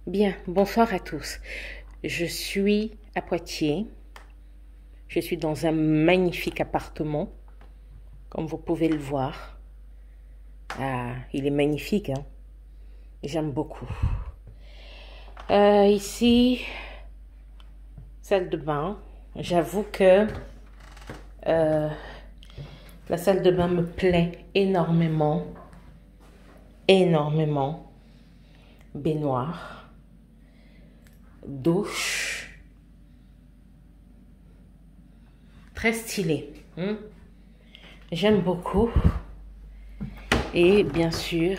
Bien, bonsoir à tous. Je suis à Poitiers. Je suis dans un magnifique appartement, comme vous pouvez le voir. Ah, il est magnifique, hein? J'aime beaucoup. Ici, salle de bain. J'avoue que euh, la salle de bain me plaît énormément. Énormément. Baignoire, douche, très stylé, hein? J'aime beaucoup. Et bien sûr,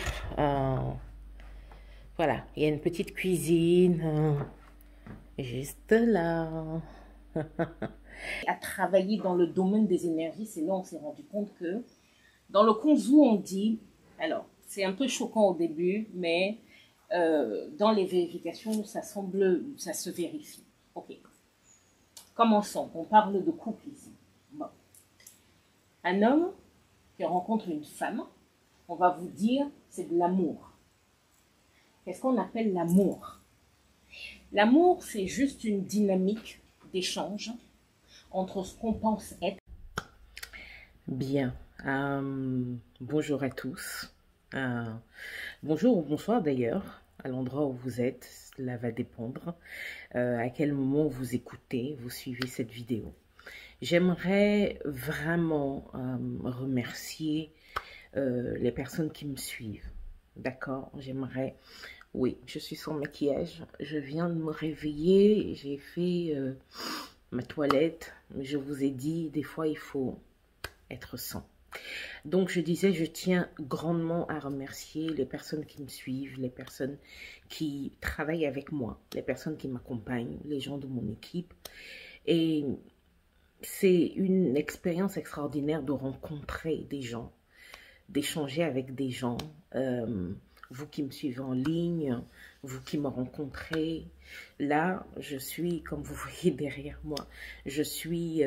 voilà, il y a une petite cuisine juste là. À travailler dans le domaine des énergies, c'est là on s'est rendu compte que dans le Konzu, on dit, alors c'est un peu choquant au début, mais dans les vérifications, ça se vérifie. Ok, commençons. On parle de couple ici. Bon. Un homme qui rencontre une femme, on va vous dire, c'est de l'amour. Qu'est-ce qu'on appelle l'amour? L'amour, c'est juste une dynamique d'échange entre ce qu'on pense être. Bien. Bonjour à tous. Bonjour ou bonsoir d'ailleurs, à l'endroit où vous êtes. Cela va dépendre à quel moment vous écoutez, vous suivez cette vidéo. J'aimerais vraiment remercier les personnes qui me suivent. D'accord? J'aimerais... Oui, je suis sans maquillage. Je viens de me réveiller. J'ai fait ma toilette. Je vous ai dit, des fois, il faut être sans. Donc, je disais, je tiens grandement à remercier les personnes qui me suivent, les personnes qui travaillent avec moi, les personnes qui m'accompagnent, les gens de mon équipe. Et c'est une expérience extraordinaire de rencontrer des gens, d'échanger avec des gens. Vous qui me suivez en ligne, vous qui me rencontrez. Là, je suis, comme vous voyez derrière moi, je suis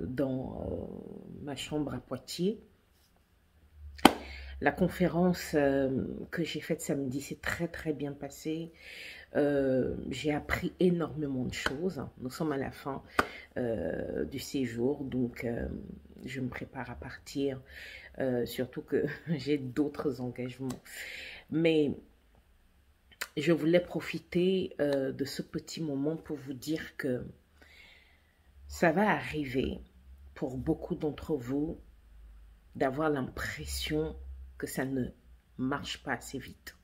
dans ma chambre à Poitiers. La conférence que j'ai faite samedi s'est très bien passée. J'ai appris énormément de choses. Nous sommes à la fin du séjour, donc je me prépare à partir, surtout que j'ai d'autres engagements. Mais je voulais profiter de ce petit moment pour vous dire que ça va arriver pour beaucoup d'entre vous d'avoir l'impression que ça ne marche pas assez vite.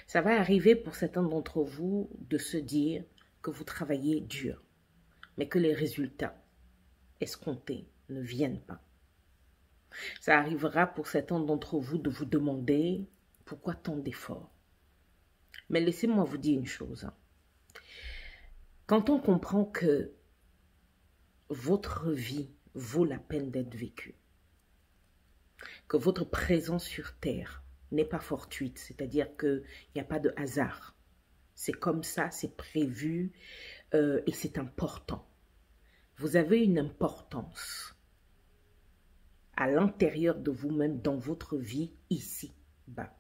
Ça va arriver pour certains d'entre vous de se dire que vous travaillez dur, mais que les résultats escomptés ne viennent pas. Ça arrivera pour certains d'entre vous de vous demander pourquoi tant d'efforts. Mais laissez-moi vous dire une chose. Quand on comprend que votre vie vaut la peine d'être vécue, que votre présence sur Terre n'est pas fortuite, c'est-à-dire qu'il n'y a pas de hasard. C'est comme ça, c'est prévu et c'est important. Vous avez une importance à l'intérieur de vous-même dans votre vie ici-bas.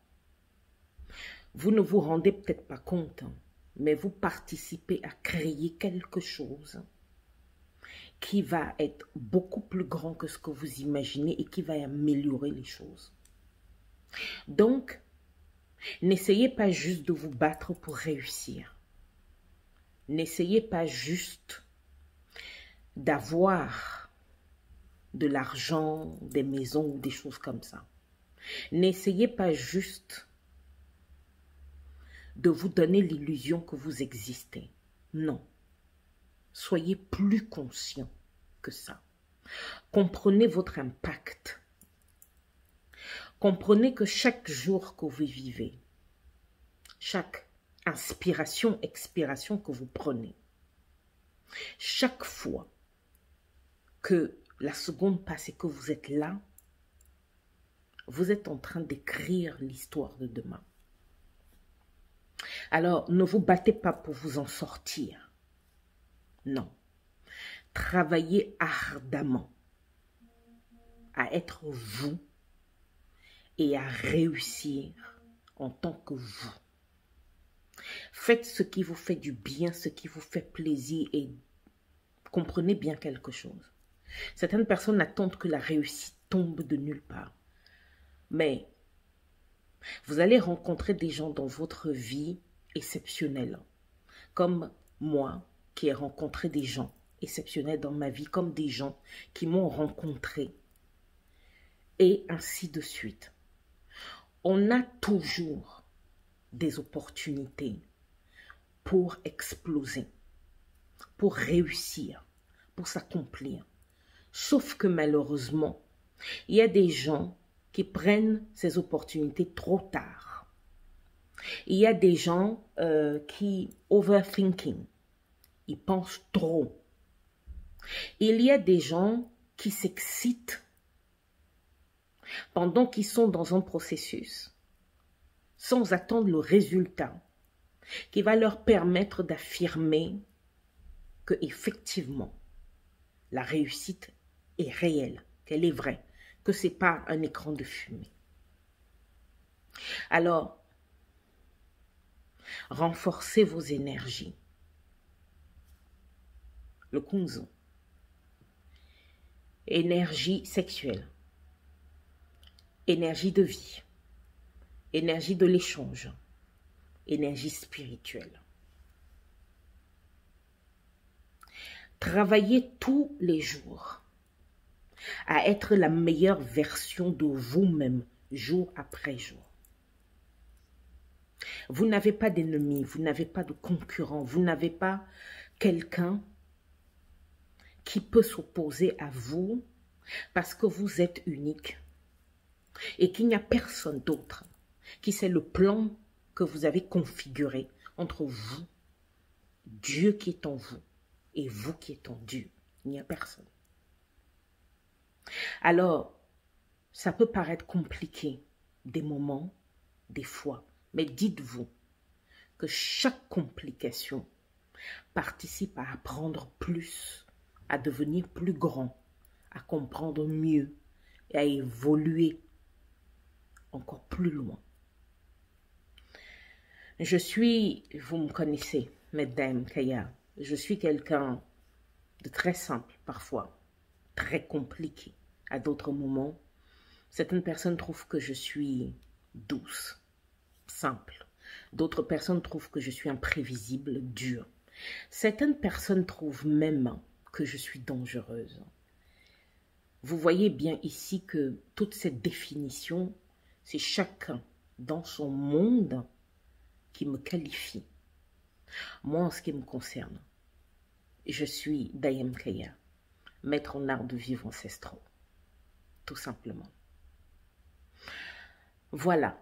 Vous ne vous rendez peut-être pas compte, mais vous participez à créer quelque chose qui va être beaucoup plus grand que ce que vous imaginez et qui va améliorer les choses. Donc, n'essayez pas juste de vous battre pour réussir. N'essayez pas juste d'avoir de l'argent, des maisons ou des choses comme ça. N'essayez pas juste de vous donner l'illusion que vous existez. Non. Soyez plus conscient que ça. Comprenez votre impact. Comprenez que chaque jour que vous vivez, chaque inspiration, expiration que vous prenez, chaque fois que la seconde passe et que vous êtes là, vous êtes en train d'écrire l'histoire de demain. Alors, ne vous battez pas pour vous en sortir. Non. Travaillez ardemment à être vous et à réussir en tant que vous. Faites ce qui vous fait du bien, ce qui vous fait plaisir et comprenez bien quelque chose. Certaines personnes attendent que la réussite tombe de nulle part. Mais vous allez rencontrer des gens dans votre vie exceptionnels. Comme moi qui ai rencontré des gens exceptionnels dans ma vie, comme des gens qui m'ont rencontré. Et ainsi de suite. On a toujours des opportunités pour exploser, pour réussir, pour s'accomplir. Sauf que malheureusement, il y a des gens qui prennent ces opportunités trop tard. Il y a des gens qui overthinking, ils pensent trop. Il y a des gens qui s'excitent pendant qu'ils sont dans un processus, sans attendre le résultat, qui va leur permettre d'affirmer que effectivement la réussite est réelle, qu'elle est vraie, que ce n'est pas un écran de fumée. Alors, renforcez vos énergies. Le kunzu. Énergie sexuelle. Énergie de vie. Énergie de l'échange. Énergie spirituelle. Travaillez tous les jours à être la meilleure version de vous-même, jour après jour. Vous n'avez pas d'ennemi, vous n'avez pas de concurrent, vous n'avez pas quelqu'un qui peut s'opposer à vous parce que vous êtes unique et qu'il n'y a personne d'autre qui sait le plan que vous avez configuré entre vous, Dieu qui est en vous et vous qui êtes en Dieu. Il n'y a personne. Alors, ça peut paraître compliqué des moments, des fois, mais dites-vous que chaque complication participe à apprendre plus, à devenir plus grand, à comprendre mieux et à évoluer encore plus loin. Je suis, vous me connaissez, Mesdames Kaya, je suis quelqu'un de très simple parfois, très compliqué à d'autres moments. Certaines personnes trouvent que je suis douce, simple. D'autres personnes trouvent que je suis imprévisible, dure. Certaines personnes trouvent même que je suis dangereuse. Vous voyez bien ici que toute cette définition, c'est chacun dans son monde qui me qualifie. Moi, en ce qui me concerne, je suis Dayem Kaya, maître en art de vivre ancestraux, tout simplement. Voilà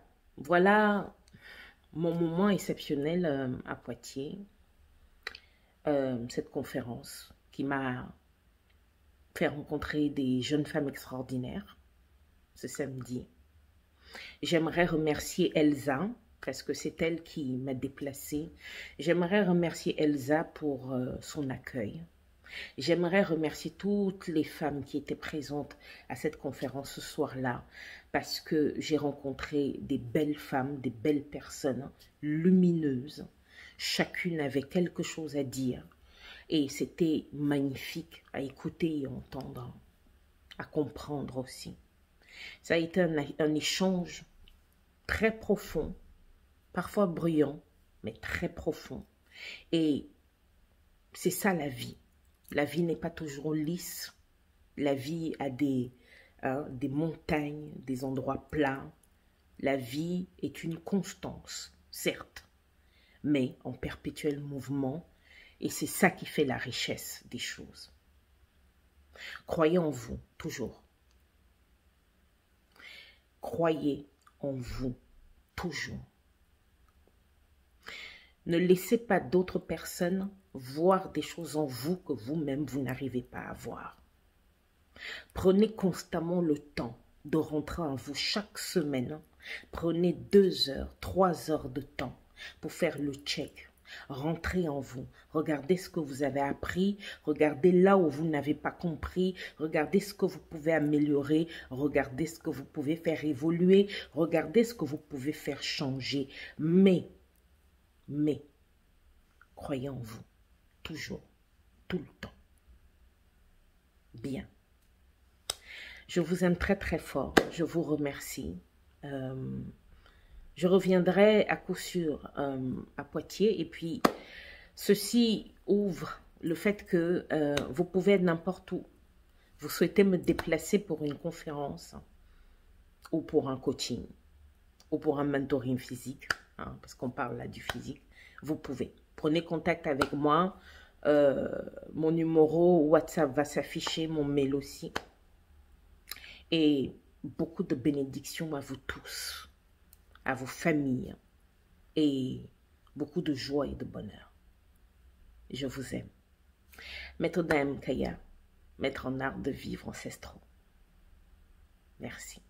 mon moment exceptionnel à Poitiers, cette conférence qui m'a fait rencontrer des jeunes femmes extraordinaires ce samedi. J'aimerais remercier Elsa, parce que c'est elle qui m'a déplacée. J'aimerais remercier Elsa pour son accueil. J'aimerais remercier toutes les femmes qui étaient présentes à cette conférence ce soir-là, parce que j'ai rencontré des belles femmes, des belles personnes lumineuses. Chacune avait quelque chose à dire. Et c'était magnifique à écouter et entendre, à comprendre aussi. Ça a été un échange très profond, parfois bruyant, mais très profond. Et c'est ça la vie. La vie n'est pas toujours lisse. La vie a des montagnes, des endroits plats. La vie est une constance, certes, mais en perpétuel mouvement. Et c'est ça qui fait la richesse des choses. Croyez en vous, toujours. Croyez en vous, toujours. Ne laissez pas d'autres personnes voir des choses en vous que vous-même, vous n'arrivez pas à voir. Prenez constamment le temps de rentrer en vous chaque semaine. Prenez 2 heures, 3 heures de temps pour faire le check. Rentrez en vous, regardez ce que vous avez appris, regardez là où vous n'avez pas compris, regardez ce que vous pouvez améliorer, regardez ce que vous pouvez faire évoluer, regardez ce que vous pouvez faire changer. Mais Mais croyez en vous, toujours, tout le temps. Bien. Je vous aime très très fort. Je vous remercie. Je reviendrai à coup sûr à Poitiers. Et puis, ceci ouvre le fait que vous pouvez être n'importe où. Vous souhaitez me déplacer pour une conférence ou pour un coaching ou pour un mentoring physique, hein, parce qu'on parle là du physique, vous pouvez. Prenez contact avec moi. Mon numéro WhatsApp va s'afficher, mon mail aussi. Et beaucoup de bénédictions à vous tous, à vos familles et beaucoup de joie et de bonheur. Je vous aime. Maître Daim Kaya, maître en art de vivre ancestraux. Merci.